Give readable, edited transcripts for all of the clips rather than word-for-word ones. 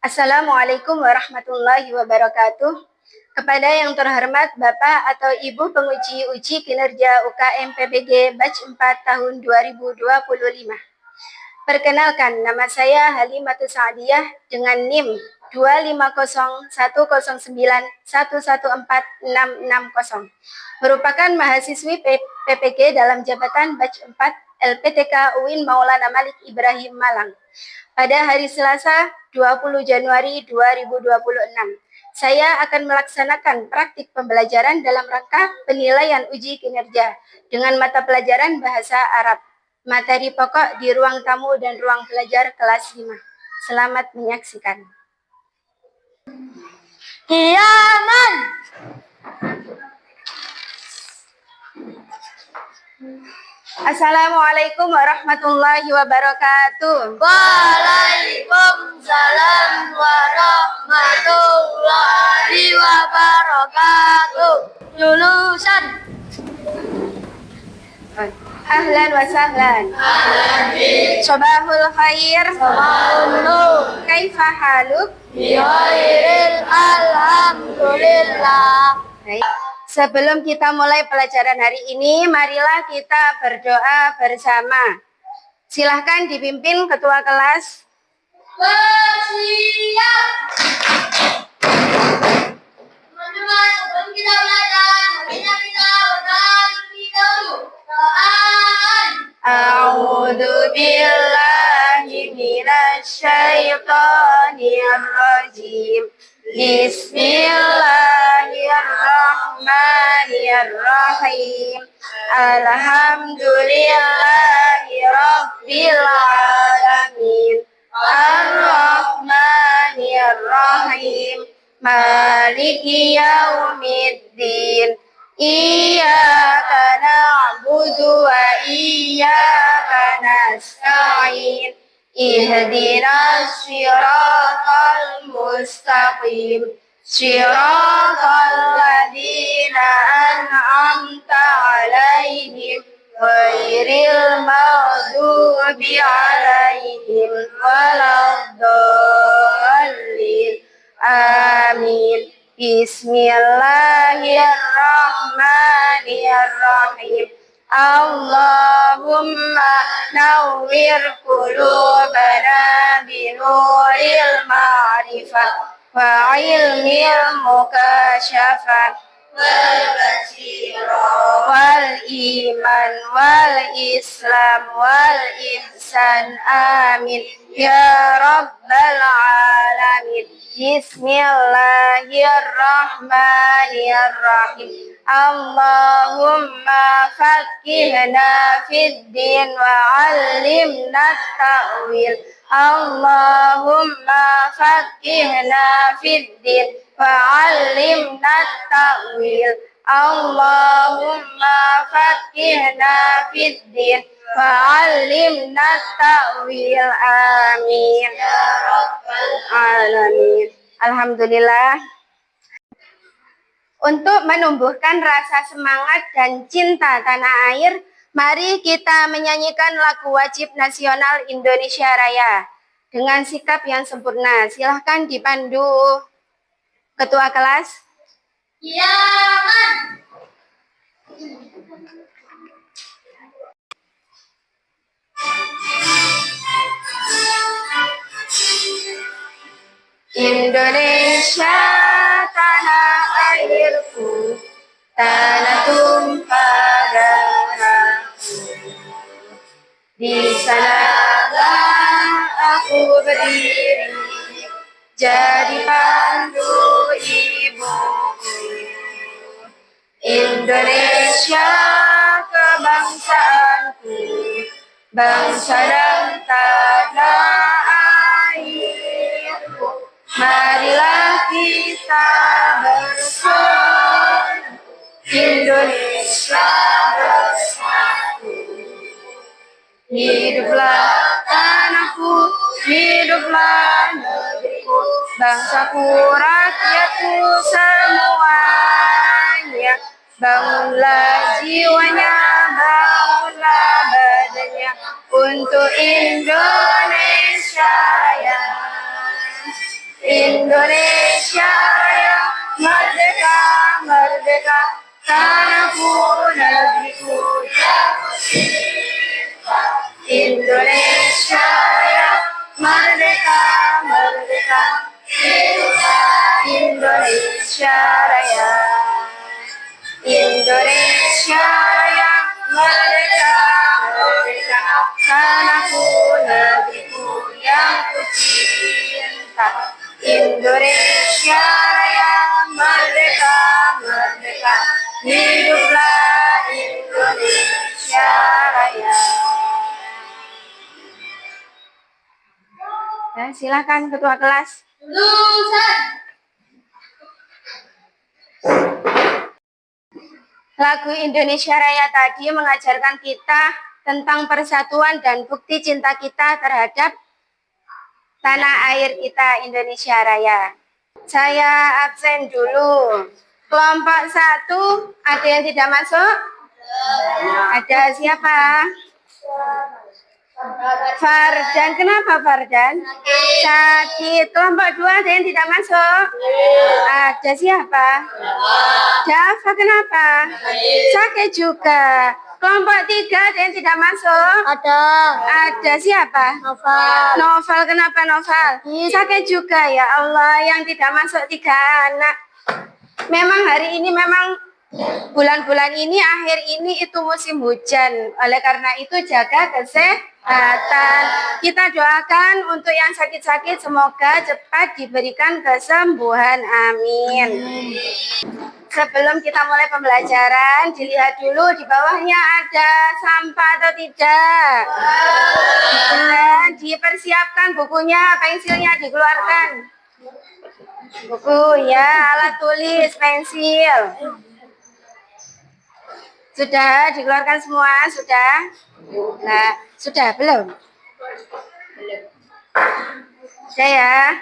Assalamualaikum warahmatullahi wabarakatuh. Kepada yang terhormat Bapak atau Ibu penguji uji kinerja UKM PPG Batch 4 tahun 2025. Perkenalkan, nama saya Halimatus Sa'diyah dengan NIM 2501091146660. Merupakan mahasiswi PPG dalam jabatan Batch 4 LPTK UIN Maulana Malik Ibrahim Malang. Pada hari Selasa 20 Januari 2026, saya akan melaksanakan praktik pembelajaran dalam rangka penilaian uji kinerja dengan mata pelajaran Bahasa Arab. Materi pokok di ruang tamu dan ruang belajar kelas 5. Selamat menyaksikan. Hiyaman. Assalamualaikum warahmatullahi wabarakatuh. Waalaikumsalam warahmatullahi wabarakatuh. Lulusan. Ahlan wa sahlan. Sobahul khair. Sabahun nur. Kaifa haluk? Bihairil alhamdulillah. Baik. Sebelum kita mulai pelajaran hari ini, marilah kita berdoa bersama. Silahkan dipimpin ketua kelas. Bersiap. Teman-teman, sebelum kita belajar, marilah kita berdoa terlebih dahulu. A'udzu billahi minasy syaithanir rajim. Bismillahirrahmanirrahim. Alhamdulillahi rabbil alamin. Ar-Rahmanir-Rahim. Maliki yaumiddin. Iyyaka na'budu wa iyyaka nasta'in. Ihdinas siratal mustaqim. Siratal ladzina an'amta 'alaihim ghairil maghdubi 'alaihim waladdallin. Amin. Bismillahirrahmanirrahim. Allahumma nawwir qulubana binuril ma'rifah wa ilmil mukashafah wal basirah wal iman wal islam wal ihsan. Amin ya rabbal alamin. Bismillahirrahmanirrahim. Allahumma faqqihna fid din wa 'allimna ta'wil. Allahumma faqqihna fid din wa 'allimna ta'wil. Allahumma faqqihna fid din wa 'allimna ta'wil. Amin ya rabbal alamin. Alhamdulillah. Untuk menumbuhkan rasa semangat dan cinta tanah air, mari kita menyanyikan lagu wajib nasional Indonesia Raya dengan sikap yang sempurna. Silahkan dipandu ketua kelas. Hiyaman. Indonesia tanah airku, tanah tumpah darahku. Di sanalah aku berdiri, jadi pandu ibuku. Indonesia kebangsaanku, bangsa dan tanah airku. Marilah kita bersatu, Indonesia bersatu. Hiduplah tanahku, hiduplah negeriku, bangsaku, rakyatku semuanya. Bangunlah jiwanya, bangunlah badannya untuk Indonesia Raya. Indonesia Raya, merdeka, merdeka, tanahku negeriku yang kucinta. Indonesia Raya, merdeka, merdeka, hiduplah Indonesia Raya. Indonesia Raya, merdeka, merdeka, tanahku negeriku yang kucinta. Indonesia Raya, merdeka, merdeka, hiduplah Indonesia Raya. Ya, silakan ketua kelas. Lulusan. Lagu Indonesia Raya tadi mengajarkan kita tentang persatuan dan bukti cinta kita terhadap tanah air kita, Indonesia Raya. Saya absen dulu. Kelompok 1, ada yang tidak masuk? Ada siapa? Fardan. Kenapa Fardan? Sakit. Kelompok 2 ada yang tidak masuk? Ada siapa? Java. Kenapa? Sakit juga. Kelompok 3 ada yang tidak masuk? Ada siapa? Novel. Kenapa Novel? Sakit juga, ya Allah, yang tidak masuk 3 anak. Memang hari ini bulan-bulan ini, akhir ini itu musim hujan. Oleh karena itu jaga kesehatan. Kita doakan untuk yang sakit-sakit semoga cepat diberikan kesembuhan. Amin. Sebelum kita mulai pembelajaran, dilihat dulu di bawahnya ada sampah atau tidak. Dan dipersiapkan bukunya, pensilnya dikeluarkan. Buku ya, alat tulis, pensil. Sudah dikeluarkan semua? Sudah? Nah, sudah belum? Sudah ya?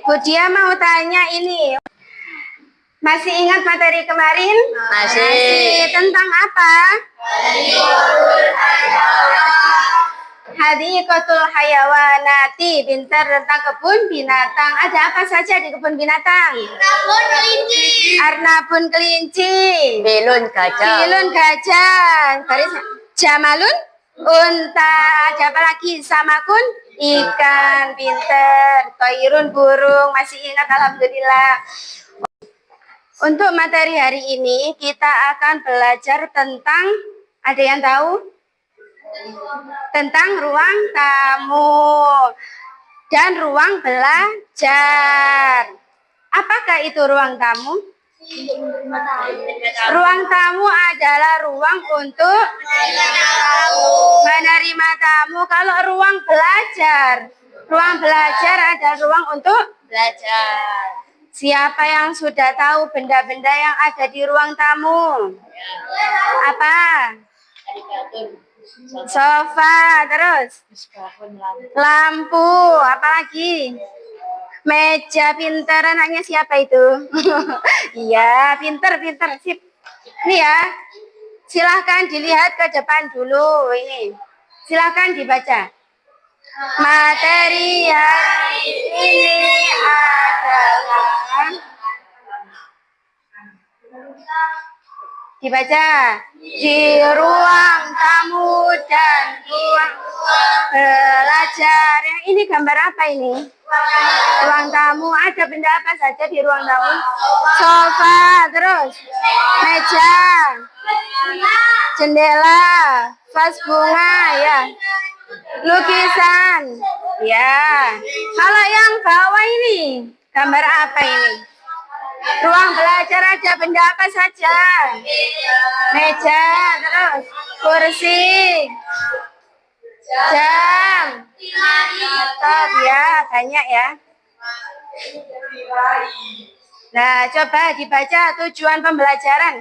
Bu Dia mau tanya ini. Masih ingat materi kemarin? Masih. Tentang apa? Hadikotul Hayawanati, pintar tentang kebun binatang. Ada apa saja di kebun binatang? Arnabun kelinci. Arnabun kelinci. Belun gajah. Bilun gajah. Baris jamalun unta. Ada apa lagi? Samakun ikan. Pinter. Toirun burung. Masih ingat, alhamdulillah. Untuk materi hari ini kita akan belajar tentang, ada yang tahu? Tentang ruang tamu dan ruang belajar. Apakah itu ruang tamu? Ruang tamu adalah ruang untuk menerima tamu. Kalau ruang belajar adalah ruang untuk Belajar. Siapa yang sudah tahu benda-benda yang ada di ruang tamu? Apa? Sofa, terus lampu, apalagi? Meja. Pintar, anaknya siapa itu? Iya, pintar, sip. Ini ya, silahkan dilihat ke depan dulu. Ini, silahkan dibaca. Materi hari ini adalah, dibaca, di ruang tamu dan ruang belajar. Yang ini gambar apa ini? Ruang tamu. Ada benda apa saja di ruang tamu? Sofa, terus meja, jendela, vas bunga, ya, lukisan, ya. Kalau yang bawah ini gambar apa ini? Ruang belajar ada benda apa saja? Meja, terus kursi, jam, laptop, ya, banyak ya. Nah, coba dibaca tujuan pembelajaran.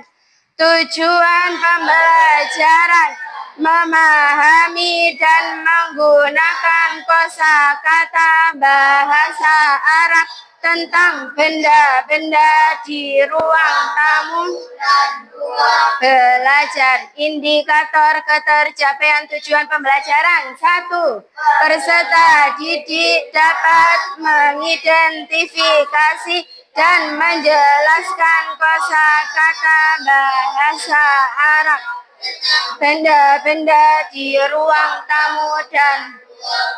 Tujuan pembelajaran memahami dan menggunakan kosakata bahasa Arab tentang benda-benda di ruang tamu. Belajar. Indikator ketercapaian tujuan pembelajaran. 1. Peserta didik dapat mengidentifikasi dan menjelaskan kosakata bahasa Arab. Benda-benda di ruang tamu dan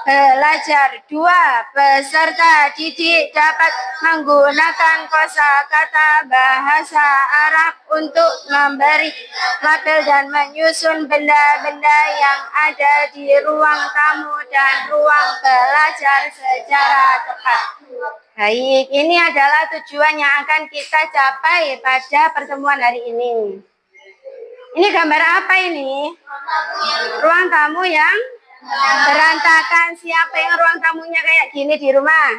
belajar. 2. Peserta didik dapat menggunakan kosakata bahasa Arab untuk memberi label dan menyusun benda-benda yang ada di ruang tamu dan ruang belajar secara tepat. Baik, ini adalah tujuan yang akan kita capai pada pertemuan hari ini. Ini gambar apa ini? Ruang tamu yang berantakan. Siapa yang ruang tamunya kayak gini di rumah?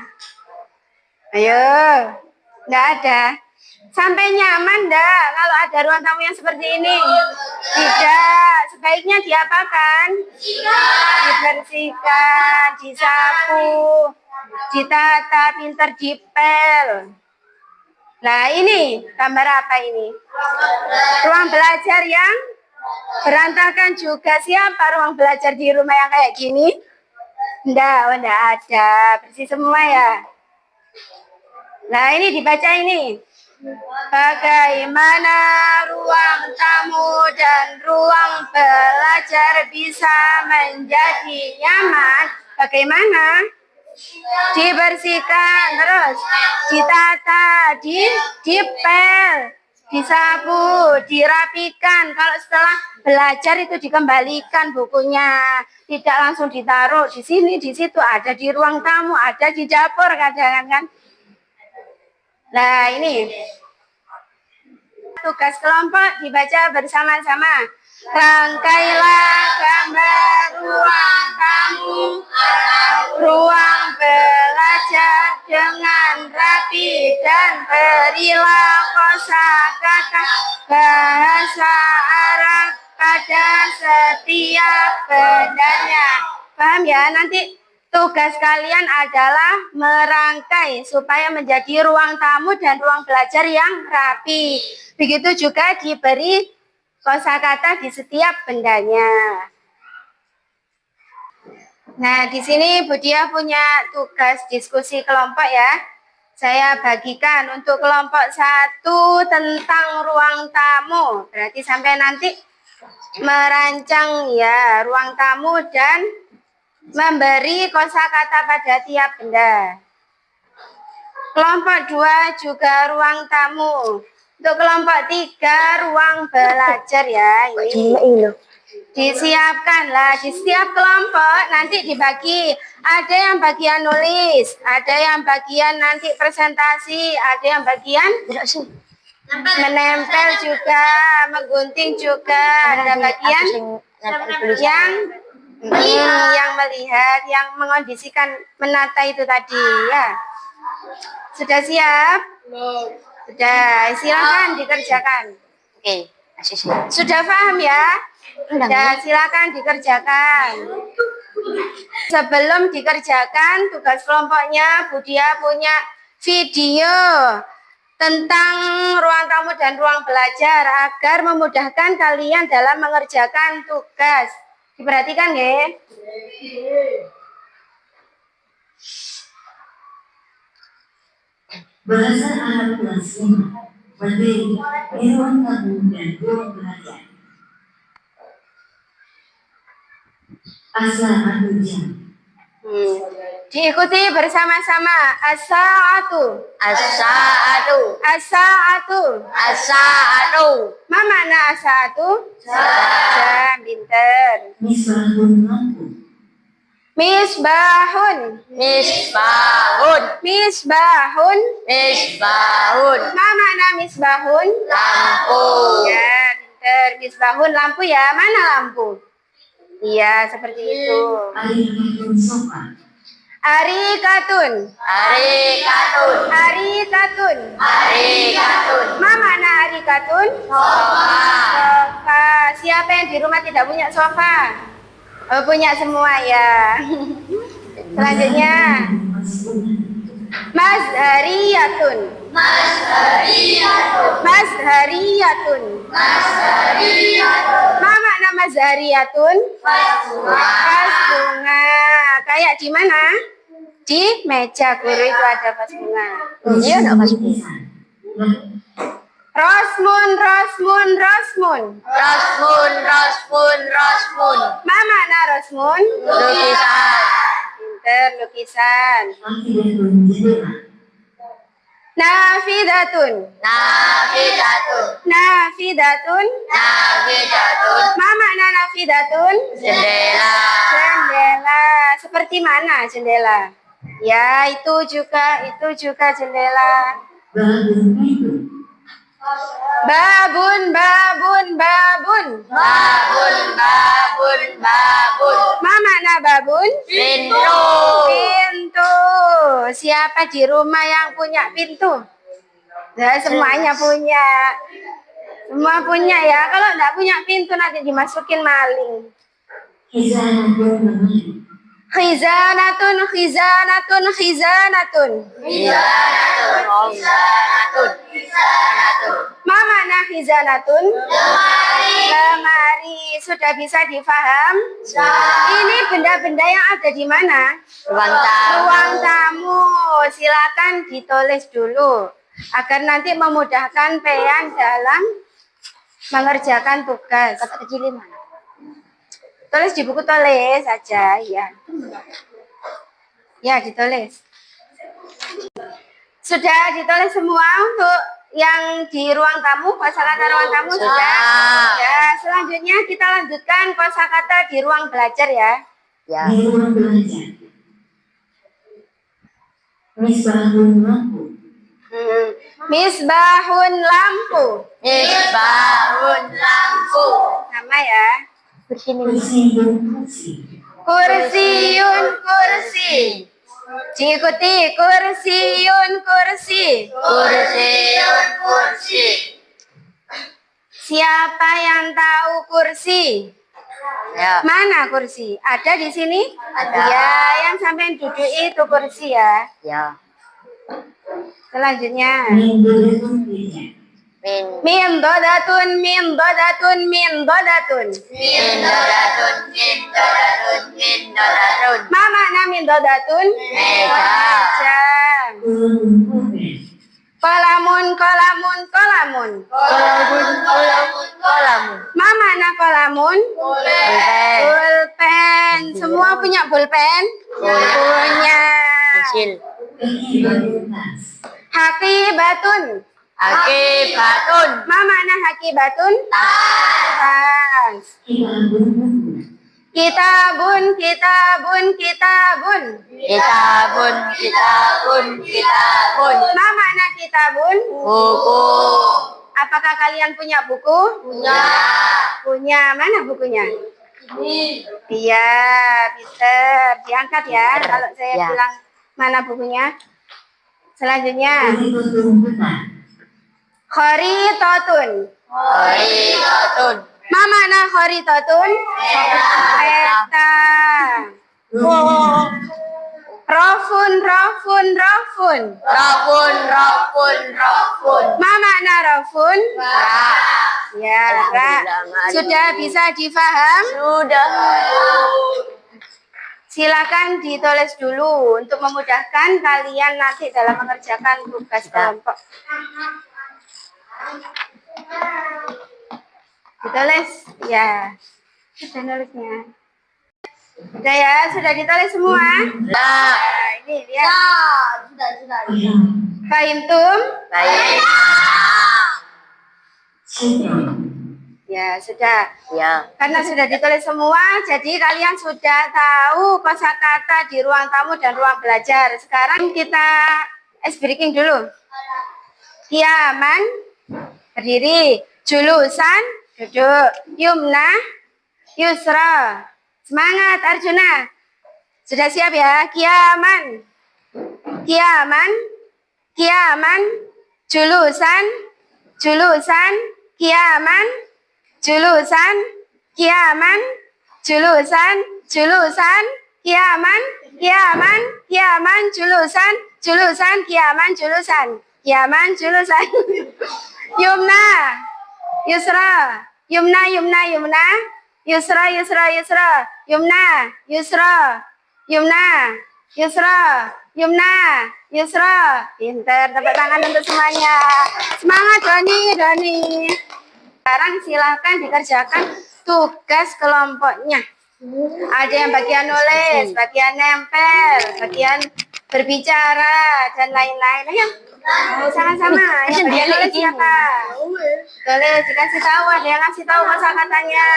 Ayo, enggak ada. Sampai nyaman enggak kalau ada ruang tamu yang seperti ini? Tidak. Sebaiknya diapakan? Dibersihkan, disapu, ditata, pinter dipel. Nah ini gambar apa ini? Ruang belajar yang berantakan juga. Siapa ruang belajar di rumah yang kayak gini? Enggak ada. Bersih semua ya. Nah ini dibaca ini. Bagaimana ruang tamu dan ruang belajar bisa menjadi nyaman? Bagaimana? Dibersihkan, terus ditata, dipel, disapu, dirapikan. Kalau setelah belajar itu dikembalikan bukunya, tidak langsung ditaruh di sini, di situ, ada di ruang tamu, ada di dapur kadang kan. Nah ini tugas kelompok dibaca bersama-sama. Rangkailah gambar ruang tamu, ruang belajar dengan rapi dan berilah kosakata bahasa Arab pada setiap bendanya. Paham ya? Nanti tugas kalian adalah merangkai supaya menjadi ruang tamu dan ruang belajar yang rapi. Begitu juga diberi kosakata di setiap bendanya. Nah, di sini Bu Dia punya tugas diskusi kelompok ya. Saya bagikan untuk kelompok 1 tentang ruang tamu. Berarti sampai nanti merancang ya ruang tamu dan memberi kosakata pada tiap benda. Kelompok 2 juga ruang tamu. Untuk kelompok 3 ruang belajar ya. Ini disiapkanlah di setiap kelompok nanti dibagi. Ada yang bagian nulis, ada yang bagian nanti presentasi, ada yang bagian menempel juga, menggunting juga, ada bagian yang melihat, yang mengondisikan, menata itu tadi ya. Sudah siap? Sudah, silakan dikerjakan. Oke, sudah paham ya? Sudah, silakan dikerjakan. Sebelum dikerjakan tugas kelompoknya, Bu Dia punya video tentang ruang tamu dan ruang belajar agar memudahkan kalian dalam mengerjakan tugas. Diperhatikan ya. Bahasa Arab kelas 5 materi ruang tamu dan ruang belajar. As-sa'atu jam. Diikuti bersama-sama. As-sa'atu. As-sa'atu. As-sa'atu. As-sa'atu. Ma makna as-sa'atu? Jam, pinter. Misbahun lampu. Misbahun. Misbahun. Misbahun. Misbahun. Ma makna misbahun? Lampu. Ya, pinter. Misbahun lampu ya. Mana lampu? Iya, seperti itu. Arikatun sofa. Arikatun. Arikatun. Arikatun. Arikatun. Ma makna arikatun? Sofa. Siapa yang di rumah tidak punya sofa? Oh, punya semua ya. Selanjutnya. Mazhariyatun. Mazhariyatun. Ma makna mazhariyatun? Vas bunga. Kayak di mana? Di meja guru itu ada vas bunga. Iya, enggak vas bunga. Rosmun, rosmun, rosmun. Rosmun. Ma makna rosmun? Lukisan. Pinter, lukisan. Nafidatun. Nafidatun. Ma makna nafidatun? Jendela. Jendela. Seperti mana jendela? Ya, itu juga jendela. Babun. Ma makna babun? Pintu. Pintu. Siapa di rumah yang punya pintu? Ya, semuanya punya. Semua punya ya. Kalau enggak punya pintu nanti dimasukin maling. Khizanatun. Ma makna khizanatun? Lemari. Sudah bisa difaham? Ini benda-benda yang ada di mana? Ruang tamu. Silakan ditulis dulu agar nanti memudahkan Pean dalam mengerjakan tugas. Kata kecilin mana? Tulis di buku tulis saja, ya. Ya, ditulis. Sudah ditulis semua untuk yang di ruang tamu, kosakata ruang tamu sudah. Ya, selanjutnya kita lanjutkan kosakata di ruang belajar ya. Ya. Misbahun lampu. Misbahun lampu. Sama ya. Kursiun kursi. Kursiun kursi. Diikuti kursiun kursi. Siapa yang tahu kursi? Ya. Mana kursi? Ada di sini? Ada. Ya, yang sampai duduk itu kursi ya. Ya. Selanjutnya. Min. Mindodatun. Ma makna mindodatun? Meja. Kolamun. Kolamun. Ma makna kolamun? Pulpen. Pulpen. Semua punya pulpen? Punya. Pensil. Hakibatun. Ma makna hakibatun? Tas. Kitabun. Ma makna kitabun? Buku. Apakah kalian punya buku? Punya. Mana bukunya? Iya, pinter. Diangkat ya kalau saya Ya. bilang mana bukunya. Selanjutnya. Khoritatun. Ma makna khoritatun? Peta. Rofun. Ma makna rofun? Ya, rak. Sudah bisa difaham? Sudah. Silakan ditulis dulu untuk memudahkan kalian nanti dalam mengerjakan tugas kelompok. Ditulis? Ya. Sudah nulisnya. Sudah ya? Sudah ditulis semua? Nah, ini lihat. Fahimtum? Baik. Ya, sudah. Ya. Karena sudah ditulis semua, jadi kalian sudah tahu kosakata di ruang tamu dan ruang belajar. Sekarang kita ice breaking dulu. Kiaman, berdiri. Julusan, duduk. Yumna, yusra. Semangat Arjuna. Sudah siap ya? Kiaman. Julusan. Kiaman. Julusan. Kiaman. Julusan. Julusan. Kiaman. Julusan. julusan Kiaman jurusan Yumna Yusra Yumna Yusra Yumna Yusra. Pinter, tepuk tangan untuk semuanya. Semangat Doni. Sekarang silakan dikerjakan tugas kelompoknya. Ada yang bagian nulis, bagian nempel, bagian berbicara dan lain-lain. Ayo, sama-sama. Yang bagian nulis siapa? Tulis, dikasih tahu, ada yang ngasih tahu kosakatanya.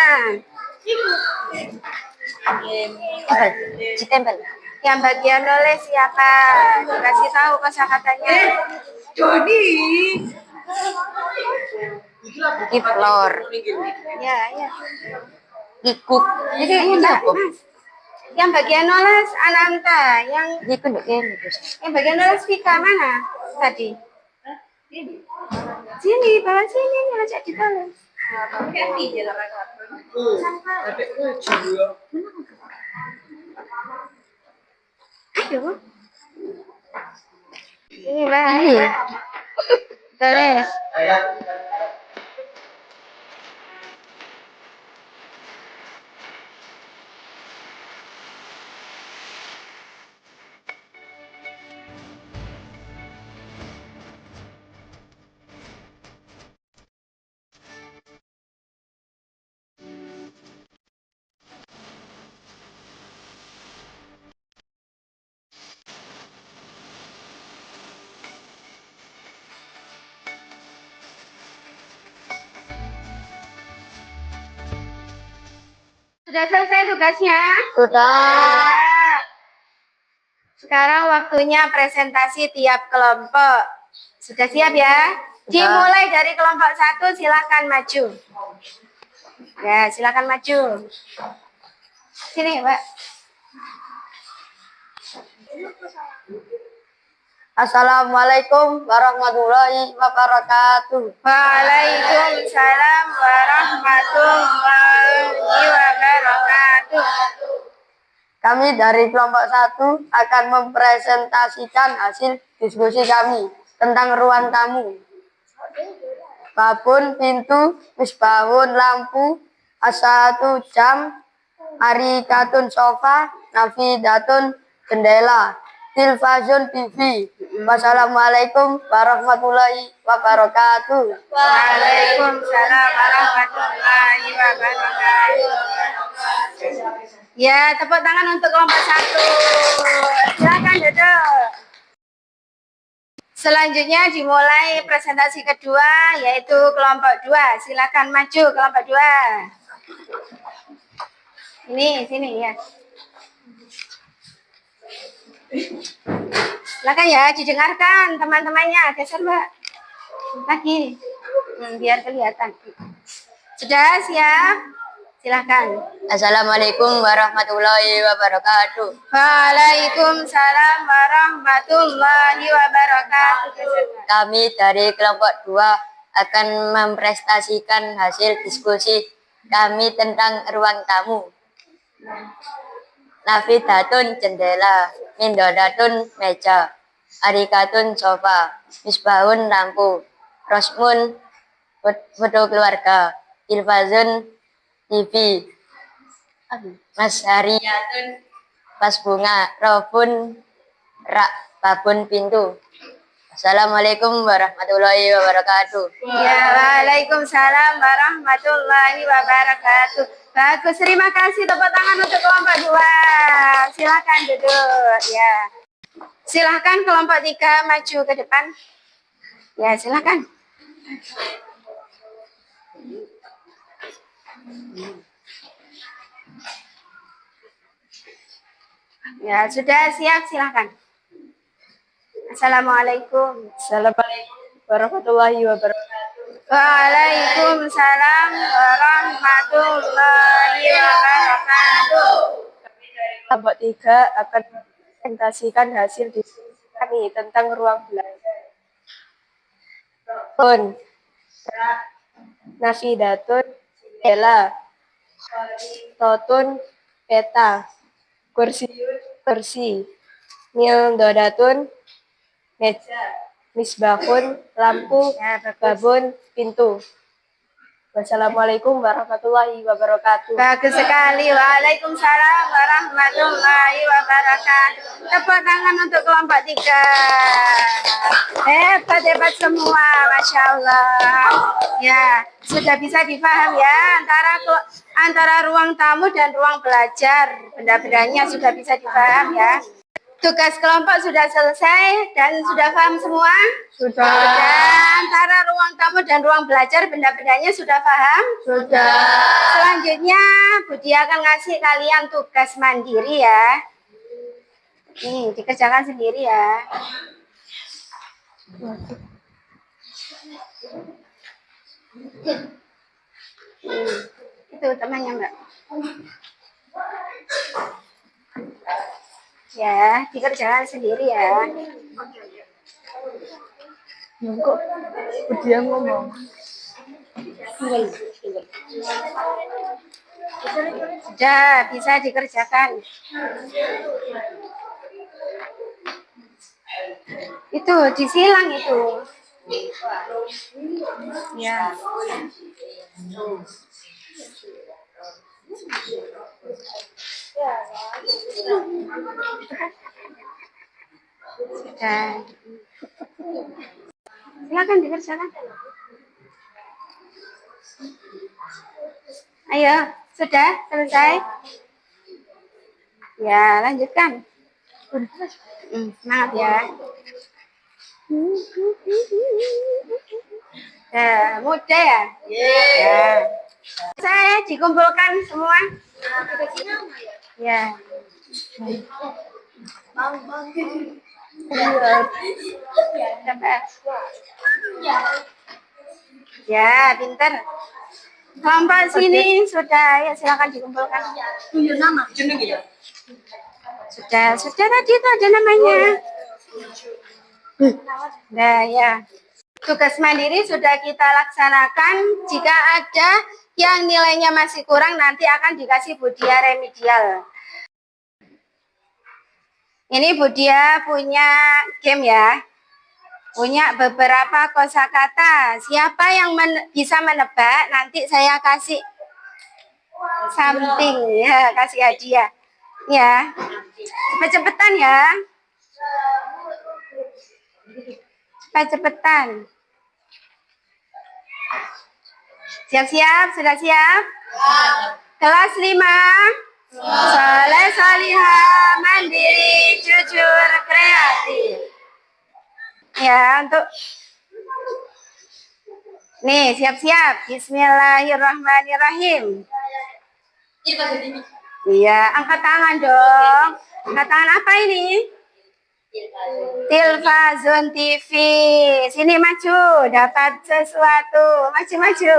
Ditempel. Yang bagian nulis siapa? Dikasih tahu kosakatanya. Doni. Iflor. Ya. Ikut. Jadi Mbak, Mas. Yang bagian nulis Ananta, yang Ikut dok ini terus. bagian nulis Vika mana tadi? Sini, bawah sini nih ajak ditulis. Ayo. Ini Mbak. Tulis. Sudah selesai tugasnya? Sudah. Sekarang waktunya presentasi tiap kelompok. Sudah siap ya? Dimulai dari kelompok 1, silakan maju. Ya, silakan maju. Sini, Mbak. Assalamualaikum warahmatullahi wabarakatuh. Waalaikumsalam warahmatullahi wabarakatuh. Kami dari kelompok 1 akan mempresentasikan hasil diskusi kami tentang ruang tamu. Babun pintu, misbahun lampu, asatu jam, arikatun sofa, nafidatun jendela, tilfazun TV. Wassalamualaikum warahmatullahi wabarakatuh. Waalaikumsalam warahmatullahi wabarakatuh. Ya, tepuk tangan untuk kelompok 1. Silakan duduk. Selanjutnya dimulai presentasi kedua, yaitu kelompok 2. Silakan maju kelompok 2. Sini ya. Silakan ya, didengarkan teman-temannya. Geser, Mbak. Lagi. Biar kelihatan. Sudah siap? Silakan. Assalamualaikum warahmatullahi wabarakatuh. Waalaikumsalam warahmatullahi wabarakatuh. Kami dari kelompok 2 akan mempresentasikan hasil diskusi kami tentang ruang tamu. Nafidatun jendela, mindodatun meja, arikatun sofa, misbahun lampu, rosmun foto keluarga, tilfazun TV, mashariyatun pas bunga, robun rak babun pintu. Assalamualaikum warahmatullahi wabarakatuh. Ya, waalaikumsalam warahmatullahi wabarakatuh. Bagus, terima kasih. Tepuk tangan untuk kelompok 2. Silakan duduk. Ya, silakan kelompok 3 maju ke depan. Ya, silakan. Ya, sudah siap, silakan. Assalamualaikum. Assalamualaikum warahmatullahi wabarakatuh. Waalaikumsalam warahmatullahi wabarakatuh. Kami dari kelompok 3 akan mempresentasikan hasil diskusi kami tentang ruang belajar. Pun, nafidatun, jendela, totun, peta, kursiun, kursi, mildodatun, misbahun, lampu, babon, pintu. Wassalamualaikum warahmatullahi wabarakatuh. Bagus sekali. Waalaikumsalam warahmatullahi wabarakatuh. Tepuk tangan untuk kelompok 3. Hebat semua, Masya Allah. Ya, sudah bisa dipaham ya antara ruang tamu dan ruang belajar. Benda-bendanya sudah bisa dipaham ya. Tugas kelompok sudah selesai dan sudah paham semua? Sudah. Antara ruang tamu dan ruang belajar benda-bendanya sudah paham? Sudah. Selanjutnya Budi akan ngasih kalian tugas mandiri ya. Nih, dikerjakan sendiri ya. Itu temannya Mbak. Ya, dikerjakan sendiri ya. Kok dia ngomong? Sudah, bisa dikerjakan. Itu, disilang itu. Ya. Sudah. Silakan dikerjakan. Ayo, sudah selesai? Ya, lanjutkan. Semangat ya. Mudah ya? Ya. Saya dikumpulkan semua. Ya. Ya, pinter. Kelompok sini sudah, ya silakan dikumpulkan. Sudah tadi itu ada namanya. Nah ya, tugas mandiri sudah kita laksanakan. Jika ada yang nilainya masih kurang, nanti akan dikasih Budia remedial. Ini Budia punya game ya. Punya beberapa kosakata. Siapa yang bisa menebak, nanti saya kasih something ya, kasih hadiah. Ya, cepet-cepetan ya. Cepet-cepetan. Siap-siap, sudah siap? Kelas 5. Soleh, solihah, mandiri, jujur, kreatif. Ya, untuk nih, siap-siap. Bismillahirrahmanirrahim. Iya, angkat tangan dong. Angkat tangan apa ini? Tilfazun TV. Sini maju, dapat sesuatu. Maju.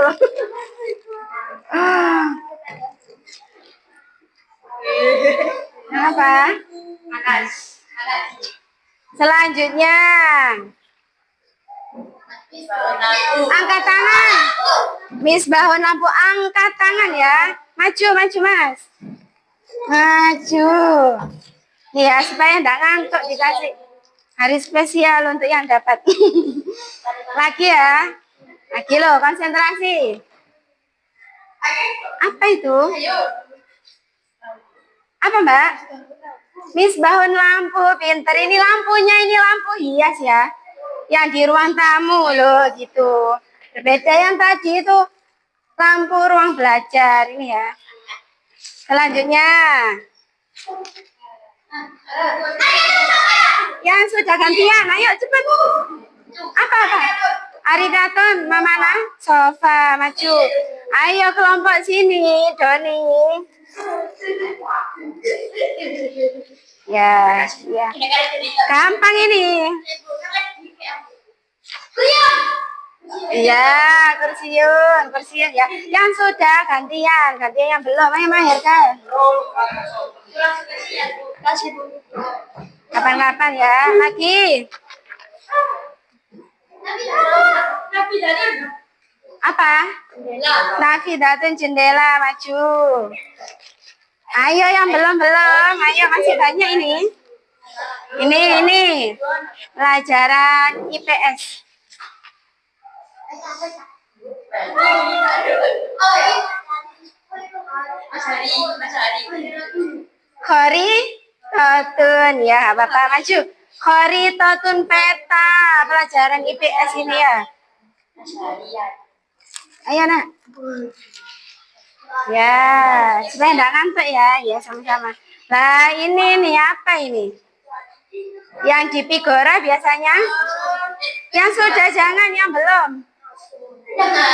Apa? Selanjutnya, angkat tangan. Misbahun lampu, angkat tangan ya. Maju Mas. Maju. Ya, supaya enggak ngantuk, dikasih hari spesial untuk yang dapat. Lagi ya. Lagi loh, konsentrasi. Apa itu? Apa Mbak? Misbahun lampu, pinter. Ini lampunya, ini lampu hias ya. Yang di ruang tamu loh gitu. Berbeda yang tadi itu lampu ruang belajar ini ya. Selanjutnya. Yang sudah gantian, ayo cepat. Apa? Arigaton, Mamana, sofa, maju. Ayo kelompok sini, Doni. Ya. Gampang ini. Iya, kursiun ya. Yang sudah gantian yang belum. Ayo Maherkan. Kapan-kapan ya, lagi. Apa? Nafidatun jendela, maju. Ayo yang belum. Ayo masih banyak ini. Ini pelajaran IPS. Khori totun ya, Bapak maju. Khori totun peta, pelajaran IPS ini ya. Ayo nak. Ya, supaya enggak ngantuk ya. Ya sama-sama. Nah ini nih apa ini? Yang di Pigora biasanya? Yang sudah jangan, yang belum.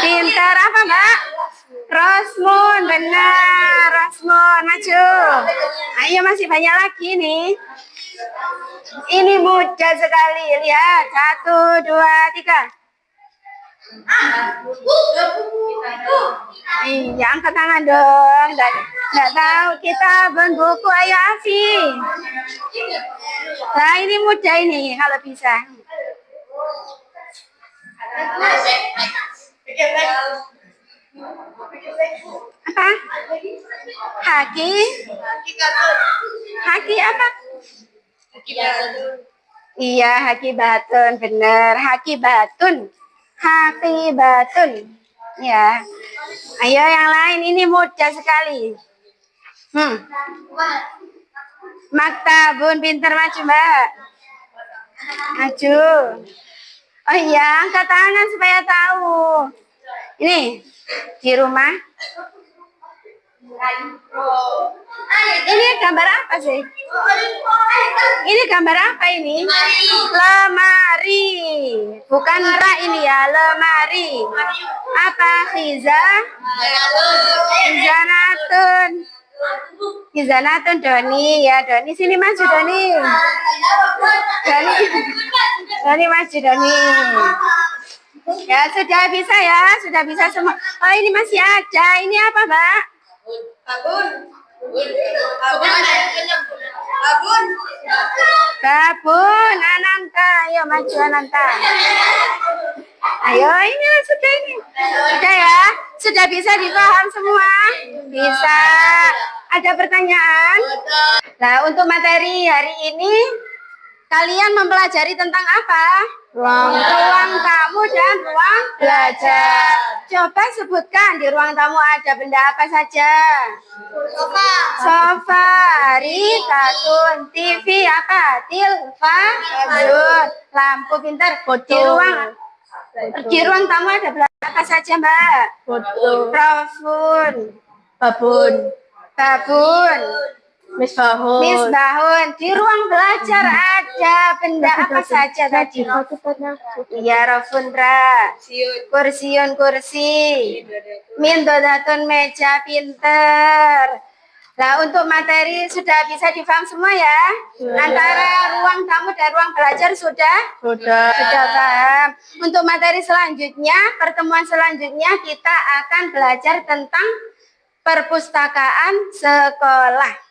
Pintar apa Mbak? Rosmun, benar. Rosmun, maju. Ayo masih banyak lagi nih. Ini mudah sekali. Lihat, 1, 2, 3. Iya, angkat tangan dong. Nggak tahu kita buku. Ayo Afi. Nah ini mudah ini kalau bisa. Apa? Haki? Haki apa? Iya, haki batun, bener. Haki batun. Haki batun. Ya. Ayo yang lain, ini mudah sekali. Maktabun, pintar maju Mbak. Maju. Oh iya, angkat tangan supaya tahu. Ini di rumah. Ini gambar apa sih? Ini gambar apa ini? Lemari. Bukan rak ini ya, lemari. Apa? Khizanatun. Khizanatun Doni ya, Doni sini maju Doni. Doni maju Doni. Ya sudah bisa ya, sudah bisa semua. Oh ini masih ada. Ini apa Mbak? Babun, Ananta. Ayo maju Ananta. Ayo ini sudah ini. Sudah ya? Sudah bisa dipaham semua? Bisa. Ada pertanyaan? Nah untuk materi hari ini kalian mempelajari tentang apa? Ruang tamu dan ruang belajar. Coba sebutkan di ruang tamu ada benda apa saja? Sofa, kartun, TV apa? Televisi, lampu pintar. Di ruang tamu ada benda apa saja Mbak? Mikrofon, babun. Misbahun. Di ruang belajar ada benda apa saja tadi? Iya, Rafundra. Kursi. Mindodatun, meja pinter. Nah, untuk materi sudah bisa difaham semua ya? Antara ruang tamu dan ruang belajar sudah paham. Untuk materi selanjutnya, pertemuan selanjutnya kita akan belajar tentang perpustakaan sekolah.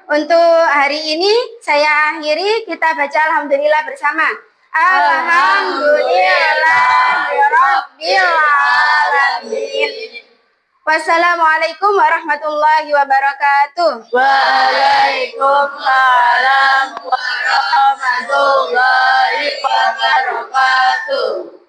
Untuk hari ini saya akhiri, kita baca alhamdulillah bersama. Alhamdulillahirabbil alamin. Wassalamualaikum warahmatullahi wabarakatuh. Waalaikumsalam warahmatullahi wabarakatuh.